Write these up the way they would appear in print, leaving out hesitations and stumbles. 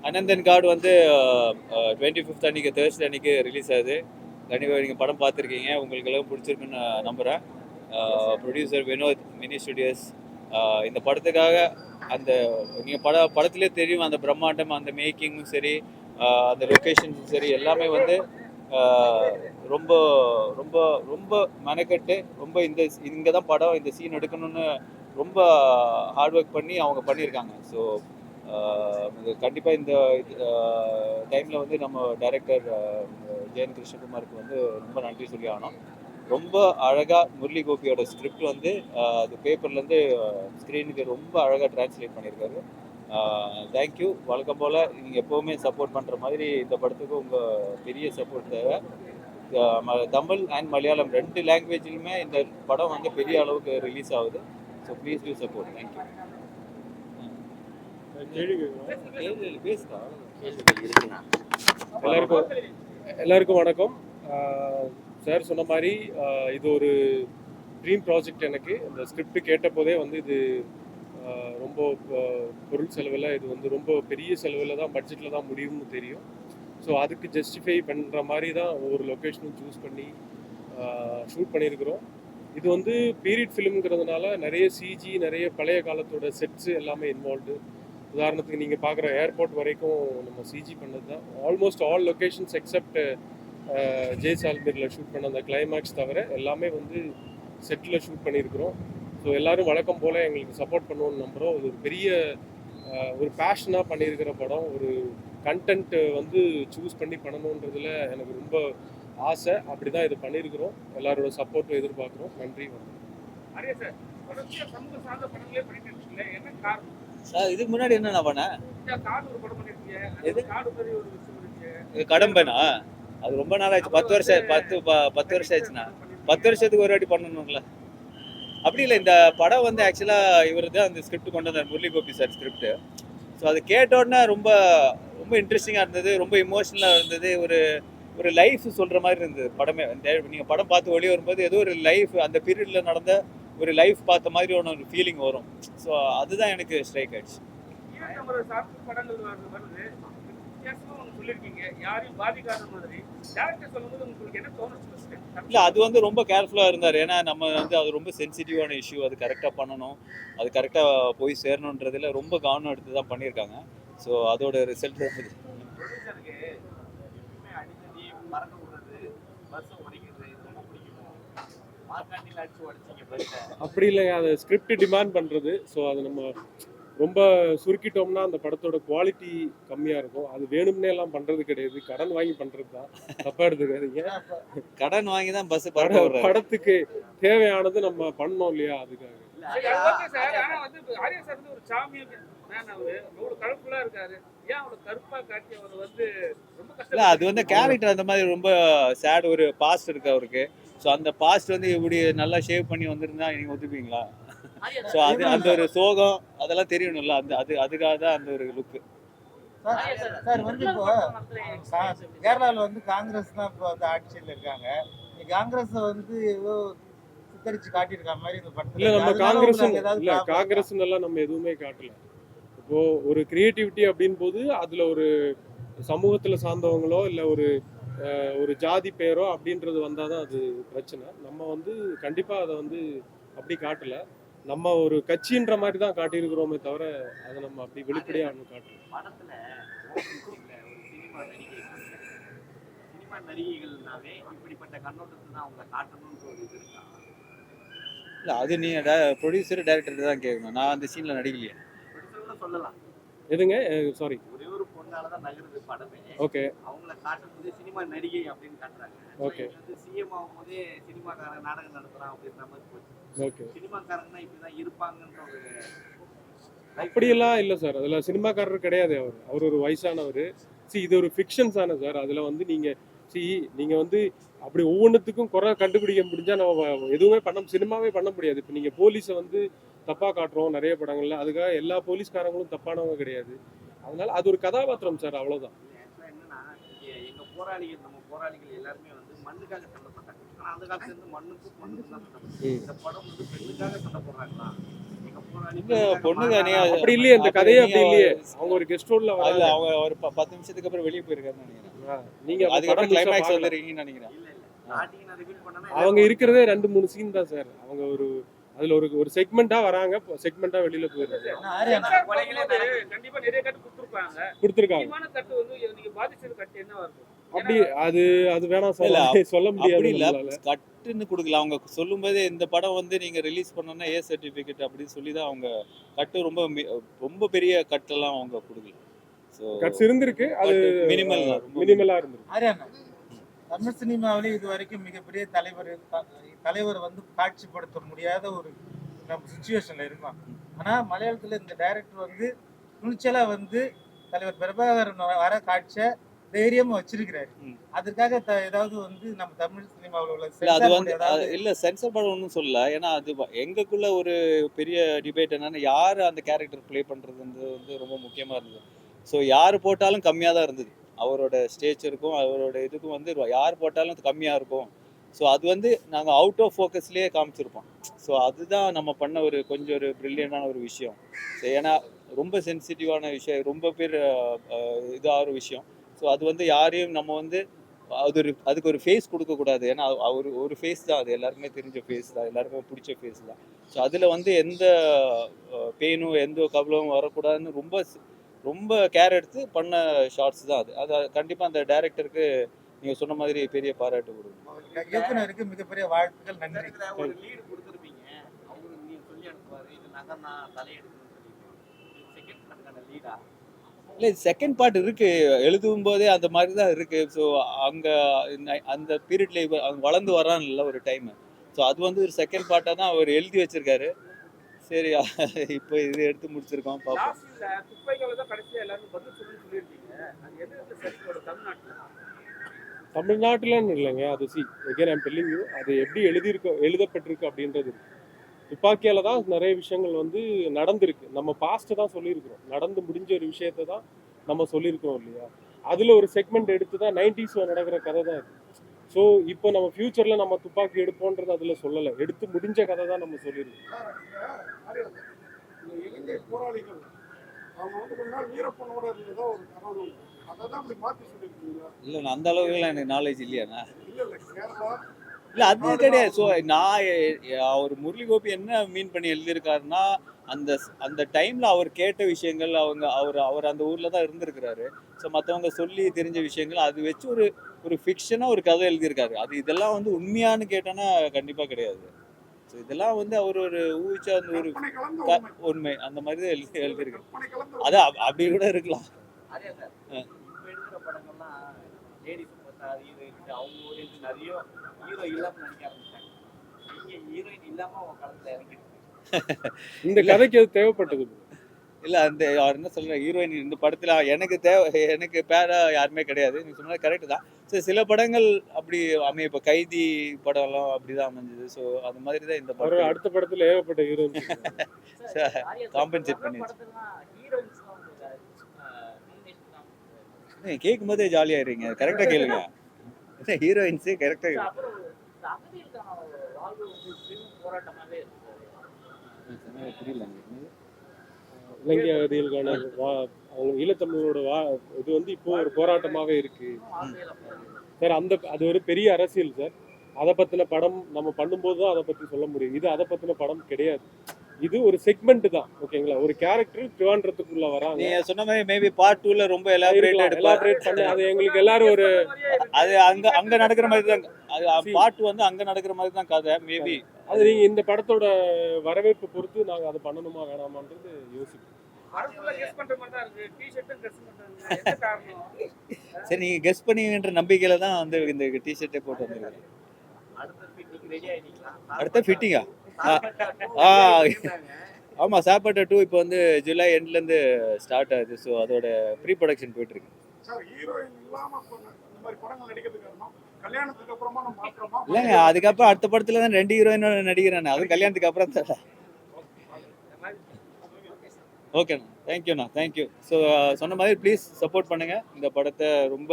Ananthan God வந்து 25th அன்னைக்கு Thursday அன்னைக்கு ரிலீஸ் ஆகுது. கண்டிப்பாக நீங்கள் படம் பார்த்துருக்கீங்க, உங்களுக்கு எல்லாம் பிடிச்சிருக்குன்னு நான் நம்புகிறேன். Producer Vinod, mini studios. இந்த படத்துக்காக அந்த நீங்கள் படத்திலே தெரியும், அந்த பிரம்மாண்டம், அந்த மேக்கிங்கும் சரி, அந்த லொக்கேஷன்ஸும் சரி, எல்லாமே வந்து ரொம்ப ரொம்ப ரொம்ப மெனக்கெட்டு ரொம்ப இங்கே தான் படம், இந்த சீன் எடுக்கணும்னு ரொம்ப ஹார்ட் ஒர்க் பண்ணி அவங்க பண்ணியிருக்காங்க. ஸோ கண்டிப்பாக இந்த டைமில் வந்து நம்ம டைரக்டர் ஜெயன் கிருஷ்ணகுமாருக்கு வந்து ரொம்ப நன்றி சொல்லி ஆகணும். ரொம்ப அழகாக முரளி கோபியோட ஸ்கிரிப்ட் வந்து அது பேப்பர்லேருந்து ஸ்க்ரீனுக்கு ரொம்ப அழகாக டிரான்ஸ்லேட் பண்ணியிருக்காரு. தேங்க்யூ. வழக்கம் போல் நீங்கள் எப்போவுமே சப்போர்ட் பண்ணுற மாதிரி இந்த படத்துக்கு உங்கள் பெரிய சப்போர்ட் தேவை. தமிழ் அண்ட் மலையாளம் 2 லாங்குவேஜ்லையுமே இந்த படம் வந்து பெரிய அளவுக்கு ரிலீஸ் ஆகுது. So please do support. Thank you. எல்லாருக்கும் வணக்கம். சார் சொன்ன மாதிரி இது ஒரு ட்ரீம் ப்ராஜெக்ட். எனக்கு இந்த ஸ்கிரிப்ட் கேட்ட போதே வந்து இது ரொம்ப பொருள் செலவில், இது வந்து ரொம்ப பெரிய செலவில் தான், பட்ஜெட்டில் தான் முடியும்னு தெரியும். ஸோ அதுக்கு ஜஸ்டிஃபை பண்ணுற மாதிரி தான் ஒவ்வொரு லொக்கேஷனும் சூஸ் பண்ணி ஷூட் பண்ணியிருக்கிறோம். இது வந்து பீரியட் ஃபிலிம்ங்கிறதுனால நிறைய சிஜி, நிறைய பழைய காலத்தோட செட்ஸு எல்லாமே இன்வால்வ்டு. உதாரணத்துக்கு நீங்கள் பார்க்குற ஏர்போர்ட் வரைக்கும் நம்ம சிஜி பண்ணது தான். ஆல்மோஸ்ட் ஆல் லொக்கேஷன்ஸ் எக்ஸப்ட் ஜெய்சால்மீரில் ஷூட் பண்ண அந்த கிளைமேக்ஸ் தவிர எல்லாமே வந்து செட்டில் ஷூட் பண்ணியிருக்கிறோம். ஸோ எல்லோரும் வழக்கம் போல் எங்களுக்கு சப்போர்ட் பண்ணுவோன்னு நம்புகிறோம். இது ஒரு பெரிய ஒரு பேஷனாக பண்ணியிருக்கிற படம். ஒரு கண்டென்ட் வந்து சூஸ் பண்ணி பண்ணணுன்றதுல எனக்கு ரொம்ப ஆசை. அப்படி தான் இது பண்ணியிருக்கிறோம். எல்லாரோட சப்போர்ட்டும் எதிர்பார்க்குறோம். நன்றி. இதுக்கு முன்னாடி என்ன நான் பண்ணேன்? கடம்பனா அது ரொம்ப நாள் ஆச்சு. 10 வருஷம் ஆச்சுண்ணா. 10 வருஷத்துக்கு ஒரு வாட்டி பண்ணணுங்களா? அப்படி இல்லை. இந்த படம் வந்து ஆக்சுவலாக இவர் தான் அந்த ஸ்கிரிப்ட் கொண்டு வந்தார், Murali Gopi sir script. So அது கேட்டோடனே ரொம்ப ரொம்ப இன்ட்ரெஸ்டிங்காக இருந்தது, ரொம்ப இமோஷனலாக இருந்தது. ஒரு லைஃப் சொல்கிற மாதிரி இருந்தது படமே. நீங்கள் படம் பார்த்து வெளியே வரும்போது ஏதோ ஒரு லைஃப், அந்த பீரியடில் நடந்த ஒரு லைஃப் பார்த்த மாதிரி ஒரு ஃபீலிங் வரும். ஸோ அதுதான் எனக்கு ஸ்ட்ரைக் ஆயிடுச்சு. இல்லை, அது வந்து ரொம்ப கேர்ஃபுல்லாக இருந்தார். ஏன்னா நம்ம வந்து அது ரொம்ப சென்சிட்டிவான இஷ்யூ, அது கரெக்டாக பண்ணணும், அது கரெக்டாக போய் சேரணுன்றதுல ரொம்ப கவனம் எடுத்து தான் பண்ணியிருக்காங்க. ஸோ அதோட ரிசல்ட் வந்து அப்படி இல்லைங்க, அதை ஸ்கிரிப்ட் டிமாண்ட் பண்ணுறது. ஸோ அது நம்ம ரொம்ப சுருக்கிட்டோம்னா அந்த படத்தோட குவாலிட்டி கம்மியாக இருக்கும். அது வேணும்னே எல்லாம் பண்ணுறது கிடையாது, கடன் வாங்கி பண்ணுறது தான். தப்பாக எடுத்துக்காதீங்க. கடன் வாங்கி தான் பஸ் படத்துக்கு தேவையானது நம்ம பண்ணோம் இல்லையா, அதுக்காக. அது வந்து கேரக்டர் அந்த மாதிரி ரொம்ப சேட், ஒரு பாஸ்ட் இருக்கு அவருக்கு. ஸோ அந்த பாஸ்ட் வந்து இப்படி நல்லா ஷேவ் பண்ணி வந்திருந்தா நீங்கள் ஒத்துப்பீங்களா? ஸோ அது அந்த ஒரு சோகம் அதெல்லாம் தெரியணும்ல, அதுக்காக தான் அந்த ஒரு லுக்கு. சார் வந்து இப்போ கேரளாவில் வந்து காங்கிரஸ் தான் இப்போ வந்து ஆட்சியில் இருக்காங்க. காங்கிரஸ் வந்து ஏதோ சித்தரிச்சு காட்டியிருக்க மாதிரி இந்த படத்தில் இல்லை. நம்ம காங்கிரஸ் எல்லாம் நம்ம எதுவுமே காட்டல. இப்போ ஒரு கிரியேட்டிவிட்டி அப்படின் போது அதுல ஒரு சமூகத்துல சார்ந்தவங்களோ இல்லை ஒரு ஜாதி பேரோ அப்படின்றது வந்தாதான் அது பிரச்சனை. நம்ம வந்து கண்டிப்பா அதை வந்து அப்படி காட்டல. நம்ம ஒரு கட்சின்ற மாதிரி தான் காட்டியிருக்கிறோமே தவிர அதை நம்ம அப்படி வெளிப்படையா காட்டல. இல்லை, அது நீங்க ப்ரொடியூசர் டைரக்டர் தான் கேட்கணும். நான் அந்த சீன்ல நடிக்கலையே. எதுங்க? சாரி. ஓகே. அவங்கள காட்டும்போது சினிமா நடிகை அப்படின்னு காட்டுறாங்க. ஓகே. சிஎம் ஆகும்போதே சினிமாக்காரங்க நாடகம் நடத்துறான் அப்படின்ற மாதிரி போச்சு. ஓகே. சினிமாக்காரங்கன்னா இப்படிதான் இருப்பாங்கன்ற ஒரு அப்படியெல்லாம் இல்லை சார். அதில் சினிமாக்காரர் கிடையாது. அவர் ஒரு வயசானவர். இது ஒரு ஃபிக்ஷன்ஸ் ஆன சார். அதில் வந்து நீங்கள் வந்து அப்படி ஒவ்வொன்றுத்துக்கும் குறை கண்டுபிடிக்க முடிஞ்சா நம்ம எதுவுமே சினிமாவே பண்ண முடியாது. இப்போ நீங்கள் போலீஸை வந்து தப்பாக காட்டுறோம் நிறைய படங்கள்ல, அதுக்காக எல்லா போலீஸ்காரங்களும் தப்பானவங்க கிடையாது. அதனால அது ஒரு கதாபாத்திரம் சார், அவ்வளோதான். என்னன்னா, எங்க போராளிகள், நம்ம போராளிகள் எல்லாருமே வந்து மண்ணுக்காக சண்டை போட்டாங்க. ஆனால் அந்த காலத்துல இருந்து மண்ணுக்கும் தான் சண்டை. இந்த படம் வந்து பெண்ணுக்காக சண்டை போடுறாங்களா, எங்க இங்க பொண்ணுங்க நீ அப்படி இல்லையே, அந்த கதையே அப்படி இல்லையே. அவங்க ஒரு கெஸ்ட் ரோல்ல இல்ல வராங்க. அவங்க ஒரு 10 நிமிஷத்துக்கு அப்புறம் வெளியே போயிருக்காருன்னு நினைக்கிறேன். நீங்க அப்ப அதுக்கப்புறம் படம் முழுசா கிளைமேக்ஸ் பார்க்கல. வந்துருக்கீங்கன்னு நினைக்கிறேன். இல்ல ஸ்டார்டிங் நான் ரிவீல் பண்ணனா அவங்க இருக்கிறதே 2-3 சீன் தான் சார். அவங்க ஒரு அதுல ஒரு செக்மெண்டா வராங்க, செக்மெண்டா வெளியில போயிடுறாங்க. ஆரியா கொலைகளே நடக்குது. கண்டிப்பா நிறைய கட்டு கொடுத்துருப்பாங்க. கொடுத்துருக்காங்க. முக்கியமான கட்டு வந்து நீங்க பாதிச்சது கட்டு என்னவா இருக்கும்? அப்படி அது வேணாம் சார். இல்ல, சொல்ல முடியாது அப்படி இல்ல, நம்மளால. கட்டுன்னு கொடுக்கல. அவங்க சொல்லும்போது இந்த படம் வந்து நீங்க ரிலீஸ் பண்ணனா ஏ சர்டிபிகேட் அப்படின்னு சொல்லி தான் அவங்க கட்டு ரொம்ப பெரிய கட்டெல்லாம் அவங்க கொடுக்கல. ஸோ கட்ஸ் இருந்திருக்கு, அது மினிமல் தான், ரொம்ப மினிமலா இருந்திருக்கு. ஆரியாண்ணா தமிழ் சினிமாவிலே இது வரைக்கும் மிகப்பெரிய தலைவர் வந்து காட்சிப்படுத்த முடியாத ஒரு நம்ம சுச்சுவேஷன்ல இருக்கோம். ஆனா மலையாளத்துல இந்த டைரக்டர் வந்து துணிச்சலா வந்து தலைவர் பிரபாகரன் வர காட்சியை தைரியமா வச்சிருக்கிறாரு. ம். அதுக்காக ஏதாவது வந்து நம்ம தமிழ் சினிமாவில் உள்ள இல்ல அது censor வந்து board ஏதாவது இல்ல சென்சர் படம் ஒன்றும் சொல்லல. ஏன்னா அது எங்களுக்குள்ள ஒரு பெரிய டிபேட் என்னன்னா யார் அந்த கேரக்டர் ப்ளே பண்றதுன்றது வந்து ரொம்ப முக்கியமா இருந்தது. ஸோ யார் போட்டாலும் கம்மியாக தான் இருந்தது. அவரோட ஸ்டேச்சருக்கும் அவரோட இதுக்கும் வந்து யார் போட்டாலும் அது கம்மியாக இருக்கும். ஸோ அது வந்து நாங்கள் அவுட் ஆஃப் ஃபோக்கஸ்லேயே காமிச்சிருப்போம். ஸோ அதுதான் நம்ம பண்ண ஒரு கொஞ்சம் ஒரு ப்ரில்லியண்டான ஒரு விஷயம். ஸோ ஏன்னா ரொம்ப சென்சிட்டிவான விஷயம், ரொம்ப பேர் இதாகிற விஷயம். ஸோ அது வந்து யாரையும் நம்ம வந்து அதுக்கு ஒரு ஃபேஸ் கொடுக்கக்கூடாது. ஏன்னா ஒரு ஃபேஸ் தான், அது எல்லாருக்குமே தெரிஞ்ச ஃபேஸ் தான், எல்லாருக்குமே பிடிச்ச ஃபேஸ் தான். ஸோ அதில் வந்து எந்த பெயினும் எந்த கவலையும் வரக்கூடாதுன்னு ரொம்ப கேர் எடுத்து பண்ண ஷார்ட்ஸ் தான் அது. அது கண்டிப்பாக அந்த டைரக்டருக்கு நீங்கள் சொன்ன மாதிரி பெரிய பாராட்டு கொடுக்கணும். இயக்குனருக்கு மிகப்பெரிய வாழ்த்துக்கள், நன்றி. ஒரு லீடு கொடுத்துருப்பீங்க. அவங்க நீங்க சொல்லி அனுப்புவாரு இது நகர் நான் தலையெடுக்கணும்னு சொல்லிருக்கோம். செகண்ட் பார்ட்டுக்கான லீடா? இல்லை, செகண்ட் பார்ட் இருக்கு, எழுதும் போதே அந்த மாதிரி தான் இருக்கு. ஸோ அங்கே அந்த பீரியட்ல அவங்க வளர்ந்து வரான்ல ஒரு டைம். ஸோ அது வந்து ஒரு செகண்ட் பார்ட்டாக தான் அவர் எழுதி வச்சிருக்காரு. சரி, இப்போ இது எடுத்து முடிச்சிருக்கோம், பார்ப்போம். லாஸ்ட்ல துப்பாக்கியால தான் கடைசியா எல்லாரும் பதில் சொல்லுன்னு சொல்லியிருக்கீங்க. அது எது வந்து சரி வரும் தமிழ்நாட்டுல? தமிழ்நாட்டுலன்னு இல்லைங்க, அது again I'm telling you, அது எப்படி எழுதப்பட்டிருக்கு அப்படின்றது இருக்கு. துப்பாக்கியால தான் நிறைய விஷயங்கள் வந்து நடந்திருக்கு. நம்ம பாஸ்ட் தான் சொல்லியிருக்கிறோம், நடந்து முடிஞ்ச ஒரு விஷயத்தை தான் நம்ம சொல்லியிருக்கிறோம் இல்லையா. அதுல ஒரு செக்மெண்ட் எடுத்து தான் 90s நடக்கிற கதை தான் இது. ஸோ இப்போ நம்ம ஃபியூச்சர்ல நம்ம துப்பாக்கி எடுப்போன்றது அதுல சொல்லலை, எடுத்து முடிஞ்ச கதை தான் நம்ம சொல்லியிருக்கோம். இந்த இலங்கை போராளிகள் அவங்க வந்து கொஞ்ச நாள் வீரப்பனோட இருந்ததா ஒரு கனவு. அதை தான் அப்படி மாற்றி சொல்லியிருக்கீங்களா? இல்லை, நான் அந்த அளவுக்குலாம் எனக்கு நாலேஜ் இல்லையாண்ணா. இல்லை கேரளா இல்லை அது கிடையாது. ஸோ நான் அவர் முரளி கோபி என்ன மீன் பண்ணி எழுதியிருக்காருன்னா அந்த டைம்ல அவர் கேட்ட விஷயங்கள், அவர் அந்த ஊர்ல தான் இருந்திருக்கிறாரு. ஸோ மற்றவங்க சொல்லி தெரிஞ்ச விஷயங்கள் அது வச்சு ஒரு ஃபிக்ஷனாக ஒரு கதை எழுதியிருக்காரு. இதெல்லாம் வந்து உண்மையானு கேட்டோன்னா கண்டிப்பாக கிடையாது. ஸோ இதெல்லாம் வந்து அவர் ஒரு ஊகிச்ச அந்த ஒரு கற்பனை கலந்த உண்மை அந்த மாதிரி தான் எழுதியிருக்காரு. கற்பனை கலந்த அது அப்படி கூட இருக்கலாம். அதே சார் இப்போ எடுக்கிற படங்கள்லாம் லேடி சூப்பர் ஸ்டார் ஹீரோயின் அவங்க ஓரியன்ட் நிறைய ஹீரோ இல்லாம நடிக்க ஆரம்பிச்சாங்க. நீங்க ஹீரோயின் இல்லாம அவங்க களத்துல இறங்கிட்டு இந்த கதைக்கு அது தேவைப்பட்டது. இல்லை, அந்த அவர் என்ன சொல்ற ஹீரோயின் இந்த படத்தில் எனக்கு பேரா யாருமே கிடையாது. நீங்க சொன்னது கரெக்டு தான். ஸோ சில படங்கள் அப்படி அமையும். இப்போ கைதி படம்லாம் அப்படி தான் அமைஞ்சது. ஸோ அந்த மாதிரி தான் இந்த அவர் படம் அடுத்த படத்துல ஏகப்பட்ட ஹீரோயின் காம்பன்சேட் பண்ணி கேட்கும் போதே ஜாலியாகிறீங்க. கரெக்டாக கேளுங்க. ஹீரோயின்ஸே கரெக்டாக புரியல. இலங்கை அகதிகளுக்கான அவங்க ஈழத்தமிழோட இது வந்து இப்போ ஒரு போராட்டமாவே இருக்கு சார். அது ஒரு பெரிய அரசியல் சார். அதை பத்தின படம் நம்ம பண்ணும்போது தான் அதை பத்தி சொல்ல முடியும். இது அதை பத்தின படம் கிடையாது. இது ஒரு செக்மெண்ட் தான், ஓகேங்களா. ஒரு கேரக்டர் திருவாண்டத்துக்குள்ள வராங்க. நீங்க சொன்ன மாதிரி மேபி பார்ட் 2ல ரொம்ப எலாபரேட் பண்ணி அது எங்களுக்கு எல்லாரும் ஒரு அது அங்க நடக்கிற மாதிரி தான். அது பார்ட் வந்து அங்க நடக்கிற மாதிரி தான் கதை. மேபி அது நீங்க இந்த படத்தோட வரவேற்பு பொறுத்து நாங்க அதை பண்ணணுமா வேணாமான்றது யோசிப்போம். சரி, நீங்க கெஸ் பண்ணீங்கன்ற நம்பிக்கையில தான் வந்து இந்த டிஷர்ட்டே போட்டு வந்திருக்கேன். அடுத்த ஃபிட்டிங் ரெடி ஆயிட்டீங்களா? அடுத்த ஃபிட்டிங்கா? ஆமா, சாப்பாடு 2 இப்போ வந்து ஜூலை எண்ட்லேருந்து ஸ்டார்ட் ஆகுது. ஸோ அதோட ப்ரீ ப்ரொடக்ஷன் போயிட்டு இருக்கு. சார் ஹீரோயின் இல்லாம இந்த மாதிரி படங்கள் நடிக்கிறதுக்கு காரணம் கல்யாணத்துக்கு அப்புறமா நம்ம மாற்றமா இல்லைங்க, அதுக்கப்புறம் அடுத்த படத்துல தான் 2 ஹீரோயினோட நடிக்கிறேன். அதுவும் கல்யாணத்துக்கு அப்புறம் தான். ஓகேண்ணா, தேங்க்யூண்ணா, தேங்க்யூ. ஸோ சொன்ன மாதிரி ப்ளீஸ் சப்போர்ட் பண்ணுங்க. இந்த படத்தை ரொம்ப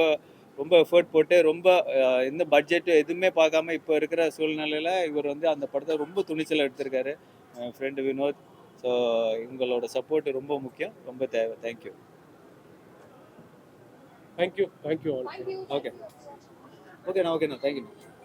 ரொம்ப எஃபர்ட் போட்டு ரொம்ப எந்த பட்ஜெட்டு எதுவுமே பார்க்காம இப்போ இருக்கிற சூழ்நிலையில் இவர் வந்து அந்த படத்தை ரொம்ப துணிச்சலாக எடுத்திருக்காரு. என் ஃப்ரெண்டு வினோத். ஸோ உங்களோட சப்போர்ட் ரொம்ப முக்கியம், ரொம்ப தேவை. தேங்க்யூ. Thank you all. ஓகே ஓகேண்ணா தேங்க்யூண்ணா.